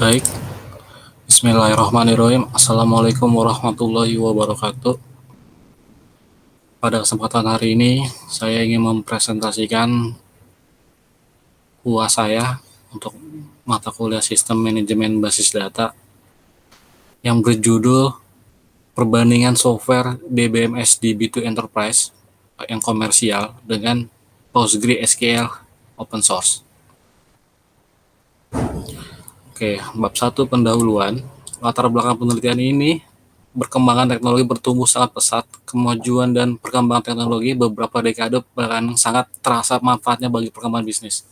Baik, Bismillahirrahmanirrahim. Assalamualaikum warahmatullahi wabarakatuh. Pada kesempatan hari ini, saya ingin mempresentasikan UAS saya untuk mata kuliah Sistem Manajemen Basis Data yang berjudul Perbandingan Software DBMS DB2 Enterprise yang komersial dengan PostgreSQL Open Source. Oke, bab 1 pendahuluan. Latar belakang penelitian ini, perkembangan teknologi bertumbuh sangat pesat, kemajuan dan perkembangan teknologi beberapa dekade belakangan sangat terasa manfaatnya bagi perkembangan bisnis.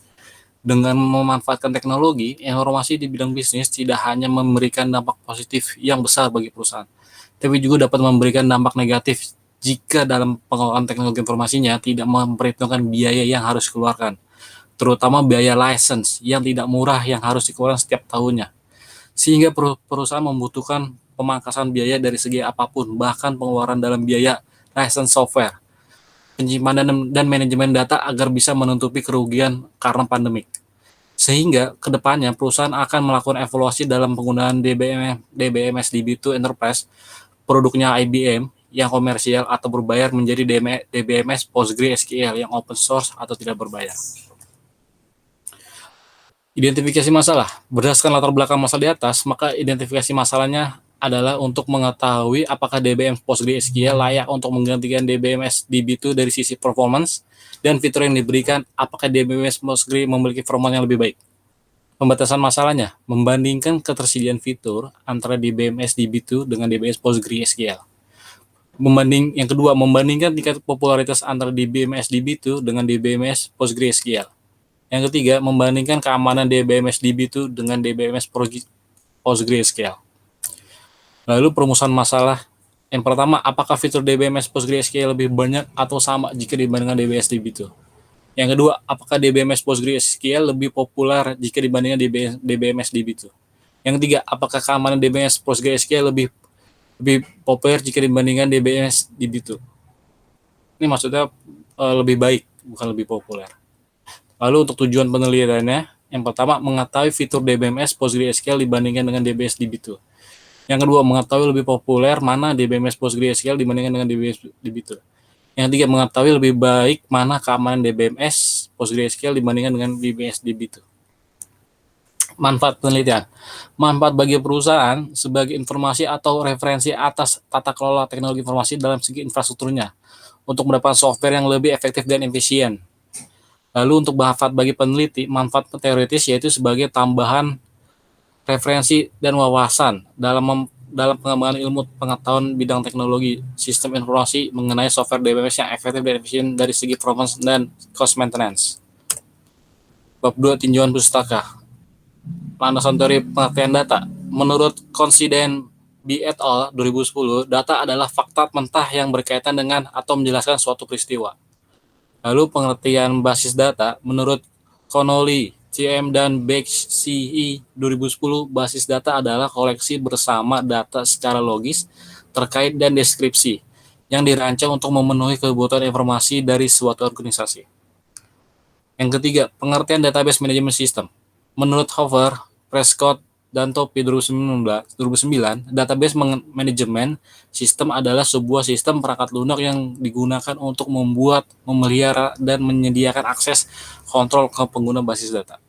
Dengan memanfaatkan teknologi, informasi di bidang bisnis tidak hanya memberikan dampak positif yang besar bagi perusahaan, tapi juga dapat memberikan dampak negatif jika dalam pengelolaan teknologi informasinya tidak memperhitungkan biaya yang harus dikeluarkan, terutama biaya license yang tidak murah yang harus dikeluarkan setiap tahunnya, sehingga perusahaan membutuhkan pemangkasan biaya dari segi apapun, bahkan pengeluaran dalam biaya license software, penyimpanan dan manajemen data agar bisa menutupi kerugian karena pandemik. Sehingga kedepannya perusahaan akan melakukan evaluasi dalam penggunaan DBMS DB2 Enterprise, produknya IBM yang komersial atau berbayar menjadi DBMS PostgreSQL yang open source atau tidak berbayar. Identifikasi masalah. Berdasarkan latar belakang masalah di atas, maka identifikasi masalahnya adalah untuk mengetahui apakah DBMS PostgreSQL layak untuk menggantikan DBMS DB2 dari sisi performance dan fitur yang diberikan, apakah DBMS Postgre memiliki performa yang lebih baik. Pembatasan masalahnya, membandingkan ketersediaan fitur antara DBMS DB2 dengan DBMS PostgreSQL. Yang kedua, membandingkan tingkat popularitas antara DBMS DB2 dengan DBMS PostgreSQL. Yang ketiga, membandingkan keamanan DBMS DB2 dengan DBMS PostgreSQL. Lalu perumusan masalah. Yang pertama, apakah fitur DBMS PostgreSQL lebih banyak atau sama jika dibandingkan DBMS DB2? Yang kedua, apakah DBMS PostgreSQL lebih populer jika dibandingkan DBMS DB2? Yang ketiga, apakah keamanan DBMS PostgreSQL lebih populer jika dibandingkan DBMS DB2? Ini maksudnya lebih baik, bukan lebih populer. Lalu untuk tujuan penelitiannya, yang pertama mengetahui fitur DBMS PostgreSQL dibandingkan dengan DBMS DB2. Yang kedua, mengetahui lebih populer mana DBMS PostgreSQL dibandingkan dengan DBMS DB2. Yang ketiga, mengetahui lebih baik mana keamanan DBMS PostgreSQL dibandingkan dengan DBMS DB2. Manfaat penelitian. Manfaat bagi perusahaan sebagai informasi atau referensi atas tata kelola teknologi informasi dalam segi infrastrukturnya untuk mendapatkan software yang lebih efektif dan efisien. Lalu untuk manfaat bagi peneliti, manfaat teoritis yaitu sebagai tambahan referensi dan wawasan dalam pengembangan ilmu pengetahuan bidang teknologi sistem informasi mengenai software DBMS yang efektif dan efisien dari segi performance dan cost maintenance. Bab 2, tinjauan pustaka. Landasan teori pengertian data. Menurut Considen B. et al. 2010, data adalah fakta mentah yang berkaitan dengan atau menjelaskan suatu peristiwa. Lalu pengertian basis data, menurut Connolly, CM dan Beck-CE 2010, basis data adalah koleksi bersama data secara logis, terkait dan deskripsi, yang dirancang untuk memenuhi kebutuhan informasi dari suatu organisasi. Yang ketiga, pengertian database management system. Menurut Hoover, Prescott, dan Toppi 2009, database manajemen sistem adalah sebuah sistem perangkat lunak yang digunakan untuk membuat, memelihara, dan menyediakan akses kontrol ke pengguna basis data.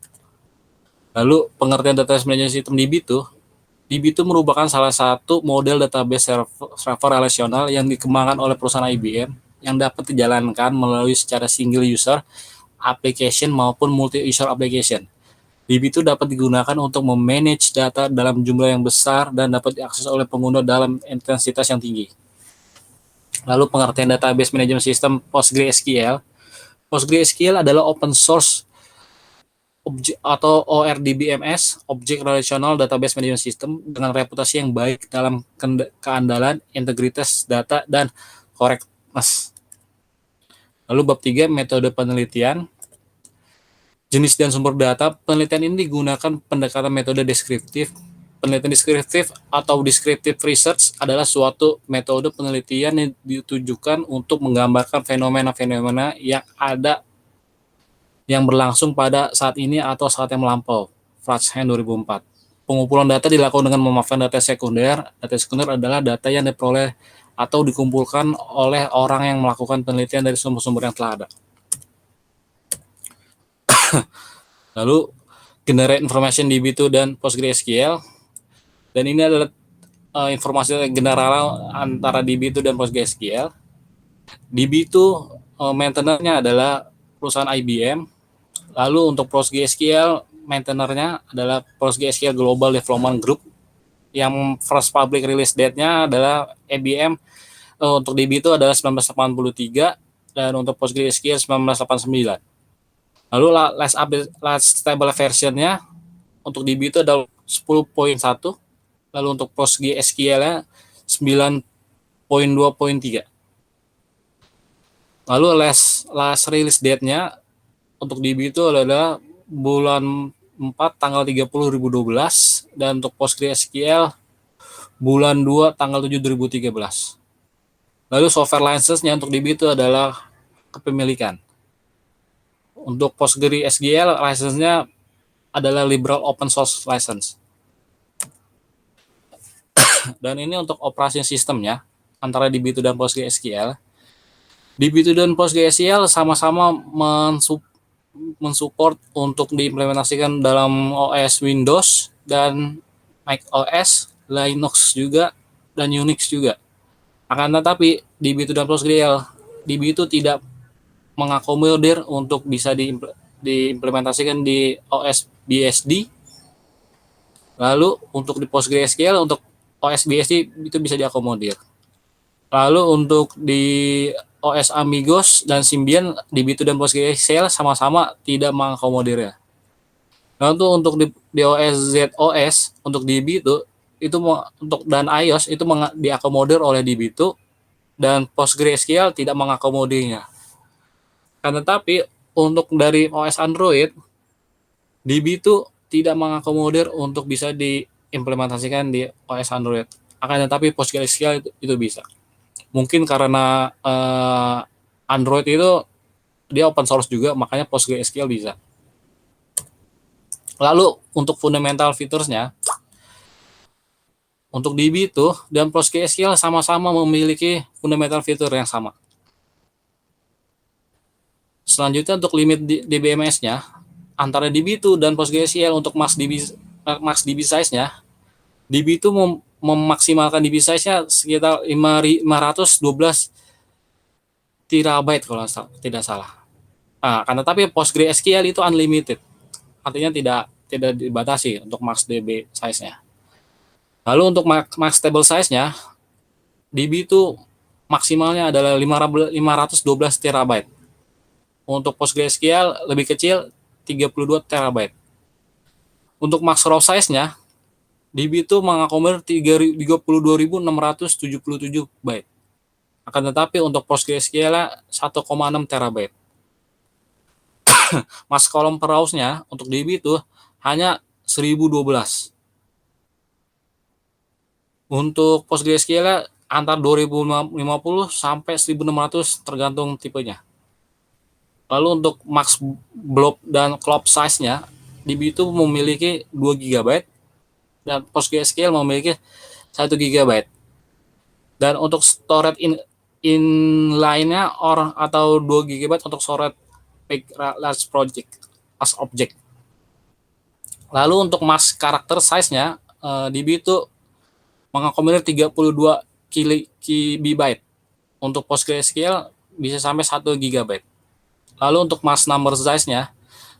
Lalu pengertian database management system DB2 merupakan salah satu model database server relasional yang dikembangkan oleh perusahaan IBM yang dapat dijalankan melalui secara single user application maupun multi-user application. DB2 dapat digunakan untuk memanage data dalam jumlah yang besar dan dapat diakses oleh pengguna dalam intensitas yang tinggi. Lalu pengertian database management system PostgreSQL. PostgreSQL adalah open source atau ORDBMS, Object Relational Database Management System, dengan reputasi yang baik dalam keandalan, integritas data, dan correctness. Lalu bab 3, metode penelitian. Jenis dan sumber data. Penelitian ini digunakan pendekatan metode deskriptif. Penelitian deskriptif atau descriptive research adalah suatu metode penelitian yang ditujukan untuk menggambarkan fenomena-fenomena yang berlangsung pada saat ini atau saat yang melampau. Frachsen 2004. Pengumpulan data dilakukan dengan memanfaatkan data sekunder. Data sekunder adalah data yang diperoleh atau dikumpulkan oleh orang yang melakukan penelitian dari sumber-sumber yang telah ada. Lalu generate information DB2 dan PostgreSQL. Dan ini adalah informasi general antara DB2 dan PostgreSQL. DB2 maintainernya adalah perusahaan IBM. Lalu untuk PostgreSQL maintainernya adalah PostgreSQL Global Development Group yang first public release date-nya adalah IBM. Untuk DB itu adalah 1983 dan untuk PostgreSQL 1989. Lalu last stable version-nya untuk DB itu adalah 10.1, lalu untuk PostgreSQL-nya 9.2.3. Lalu last release date-nya untuk DB itu adalah bulan 4 tanggal 30 2012 dan untuk PostgreSQL bulan 2 tanggal 7 2013. Lalu software license-nya untuk DB itu adalah kepemilikan. Untuk PostgreSQL license-nya adalah liberal open source license. Dan ini untuk operasi sistemnya antara DB2 dan PostgreSQL. DB2 dan PostgreSQL sama-sama mensupport untuk diimplementasikan dalam OS Windows dan Mac OS, Linux juga, dan Unix juga. Akan tetapi DB2 dan PostgreSQL, DB itu tidak mengakomodir untuk bisa diimplementasikan di OS BSD. Lalu untuk di PostgreSQL untuk OS BSD itu bisa diakomodir. Lalu untuk di OS Amigos dan Symbian, DB2 dan PostgreSQL sama-sama tidak mengakomodirnya. Lalu untuk di OS ZOS untuk DB itu untuk dan iOS itu diakomodir oleh DB2 dan PostgreSQL tidak mengakomodirnya. Kan tetapi untuk dari OS Android, DB2 tidak mengakomodir untuk bisa diimplementasikan di OS Android. Akan tetapi PostgreSQL itu bisa. Mungkin karena Android itu dia open source juga, makanya PostgreSQL bisa. Lalu untuk fundamental features-nya, untuk DB itu dan PostgreSQL sama-sama memiliki fundamental feature yang sama. Selanjutnya untuk limit DBMS-nya, antara DB2 dan PostgreSQL untuk max DB size-nya, DB itu memaksimalkan DB size-nya sekitar 512 terabyte kalau tidak salah. Nah, karena tapi PostgreSQL itu unlimited, artinya tidak dibatasi untuk max DB size-nya. Lalu untuk max table size-nya, DB itu maksimalnya adalah 512 terabyte. Untuk PostgreSQL lebih kecil 32 terabyte. Untuk max raw size-nya, DB itu mengakomodir 32.677 byte. Akan tetapi untuk PostgreSQL 1,6 terabyte. Max column per rows-nya untuk DB itu hanya 1012. Untuk PostgreSQL antara 2050 sampai 1600 tergantung tipenya. Lalu untuk max blob dan club size-nya, DB itu memiliki 2 GB dan PostgreSQL memiliki 1 GB. Dan untuk storage inline-nya atau 2 GB untuk storage large project as object. Lalu untuk max character size-nya, DB itu mengakomodir 32 KB. Untuk PostgreSQL bisa sampai 1 GB. Lalu untuk max number size-nya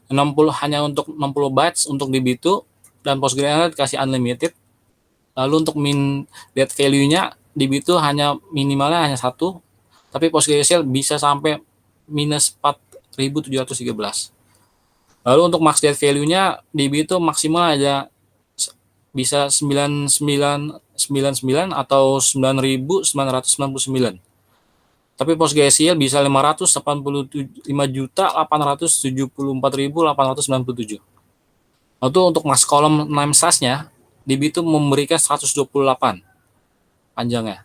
60 hanya untuk 60 bytes untuk DB2 dan PostgreSQL dikasih unlimited. Lalu untuk min date value-nya DB2 hanya minimalnya hanya 1, tapi PostgreSQL bisa sampai minus 4713. Lalu untuk max date value-nya DB2 maksimal aja bisa 9999 atau 9999. Tapi PostgreSQL bisa 585.874.897. Lalu untuk max column name size-nya, DB itu memberikan 128 panjangnya.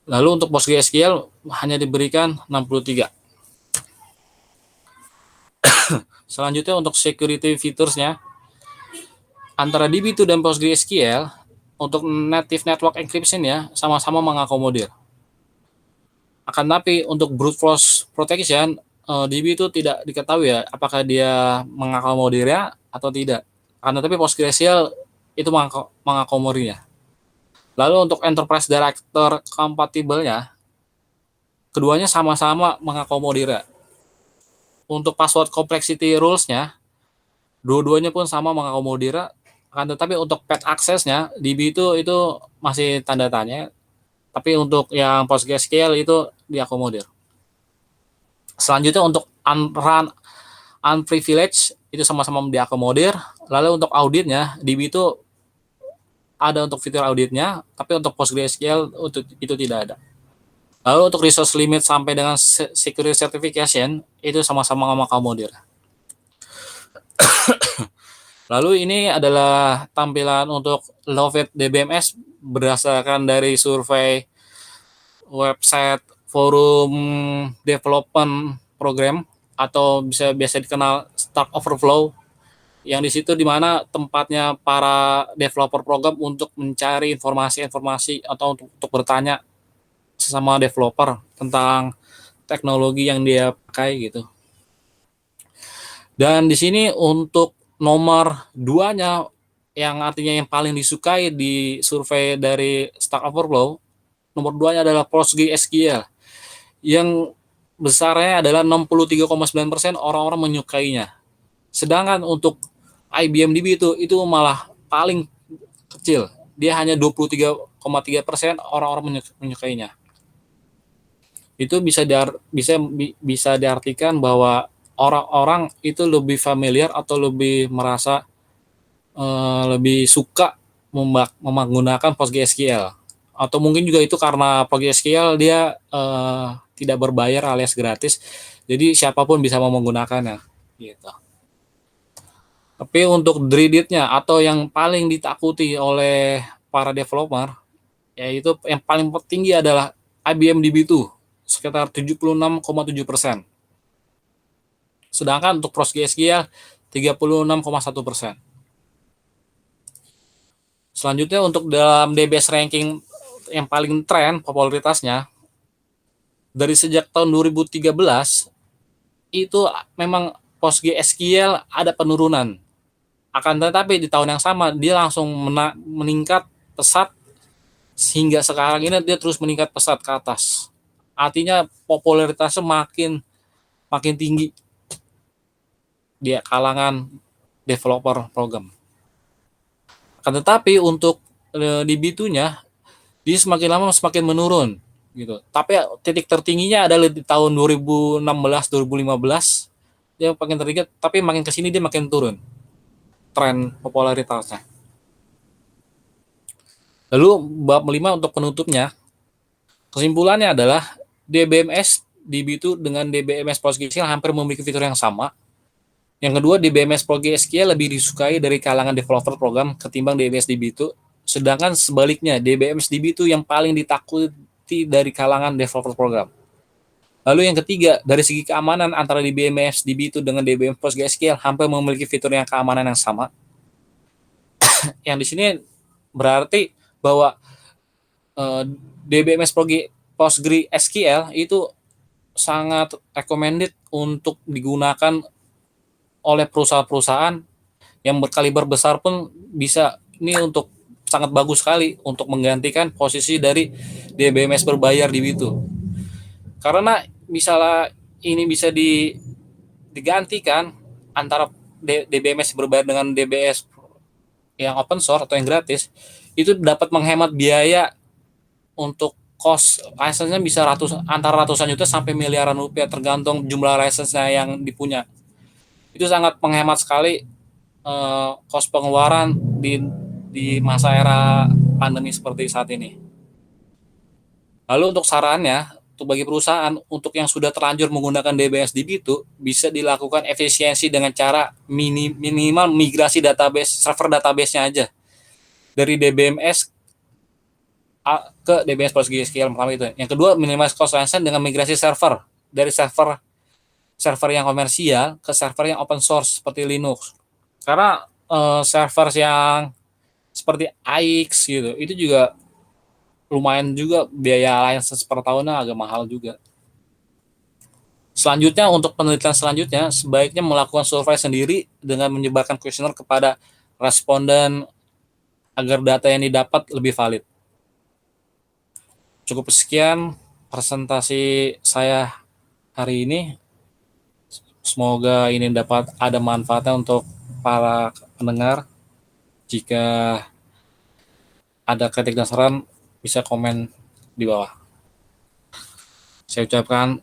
Lalu untuk PostgreSQL hanya diberikan 63. Selanjutnya untuk security features-nya, Antara DB2 dan PostgreSQL untuk native network encryption ya sama-sama mengakomodir. Akan tapi untuk brute force protection, DB itu tidak diketahui ya apakah dia mengakomodirnya atau tidak. Akan tapi PostgreSQL itu mengakomodirnya. Lalu untuk enterprise director compatible-nya, keduanya sama-sama mengakomodirnya. Untuk password complexity rules-nya, dua-duanya pun sama mengakomodirnya. Akan tetapi untuk path access-nya, DB itu masih tanda tanya. Tapi untuk yang PostgreSQL itu diakomodir. Selanjutnya untuk unprivileged itu sama-sama diakomodir. Lalu untuk auditnya, DB itu ada untuk fitur auditnya, tapi untuk PostgreSQL itu tidak ada. Lalu untuk resource limit sampai dengan security certification itu sama-sama mengakomodir. Lalu ini adalah tampilan untuk Loveit DBMS berdasarkan dari survei website forum development program atau biasa dikenal Stack Overflow, yang di situ di mana tempatnya para developer program untuk mencari informasi-informasi atau untuk bertanya sesama developer tentang teknologi yang dia pakai gitu. Dan di sini untuk nomor 2-nya yang artinya yang paling disukai di survei dari Stack Overflow, nomor 2-nya adalah PostgreSQL yang besarnya adalah 63,9% orang-orang menyukainya. Sedangkan untuk IBM DB itu malah paling kecil. Dia hanya 23,3% orang-orang menyukainya. Itu bisa diartikan bahwa orang-orang itu lebih familiar atau lebih merasa lebih suka menggunakan PostgreSQL. Atau mungkin juga itu karena PostgreSQL dia tidak berbayar alias gratis, jadi siapapun bisa menggunakannya gitu. Tapi untuk dreaded-nya atau yang paling ditakuti oleh para developer, yaitu yang paling tinggi adalah IBM DB2 sekitar 76,7%. Sedangkan untuk PostgreSQL 36,1%. Selanjutnya untuk dalam DBS ranking yang paling tren popularitasnya, dari sejak tahun 2013 itu memang PostgreSQL ada penurunan. Akan tetapi di tahun yang sama dia langsung meningkat pesat sehingga sekarang ini dia terus meningkat pesat ke atas. Artinya popularitasnya makin tinggi di kalangan developer program. Akan tetapi untuk DB2-nya dia semakin lama semakin menurun gitu. Tapi titik tertingginya adalah di tahun 2016 2015 dia makin tertinggi, tapi makin kesini dia makin turun tren popularitasnya. Lalu bab 5 untuk penutupnya, kesimpulannya adalah DBMS DB2 dengan DBMS PostgreSQL hampir memiliki fitur yang sama. Yang kedua, DBMS PostgreSQL lebih disukai dari kalangan developer program ketimbang DBMS DB2. Sedangkan sebaliknya, DBMS DB2 yang paling ditakuti dari kalangan developer program. Lalu yang ketiga, dari segi keamanan antara DBMS DB2 dengan DBMS PostgreSQL hampir memiliki fitur yang keamanan yang sama. Yang di sini berarti bahwa DBMS PostgreSQL itu sangat recommended untuk digunakan oleh perusahaan-perusahaan yang berkaliber besar pun bisa. Ini untuk sangat bagus sekali untuk menggantikan posisi dari DBMS berbayar DB2. Karena misalnya ini bisa digantikan antara DBMS berbayar dengan DBS yang open source atau yang gratis, itu dapat menghemat biaya untuk cost license-nya bisa antara ratusan juta sampai miliaran rupiah tergantung jumlah license-nya yang dipunya. Itu sangat menghemat sekali cost pengeluaran di masa era pandemi seperti saat ini. Lalu untuk sarannya, untuk bagi perusahaan untuk yang sudah terlanjur menggunakan DBMS DB2 bisa dilakukan efisiensi dengan cara minimal migrasi database server database-nya aja dari DBMS ke DBMS PostgreSQL pertama itu. Yang kedua, minimize cost license dengan migrasi server dari server yang komersial ke server yang open source seperti Linux. Karena servers yang seperti AIX gitu, itu juga lumayan juga, biaya license per tahunnya agak mahal juga. Selanjutnya, untuk penelitian selanjutnya, sebaiknya melakukan survei sendiri dengan menyebarkan kuesioner kepada responden agar data yang didapat lebih valid. Cukup sekian presentasi saya hari ini. Semoga ini dapat ada manfaatnya untuk para pendengar. Jika ada kritik dan saran, bisa komen di bawah. Saya ucapkan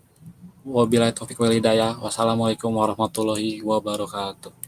wabillahi taufiq wal hidayah. Wassalamualaikum warahmatullahi wabarakatuh.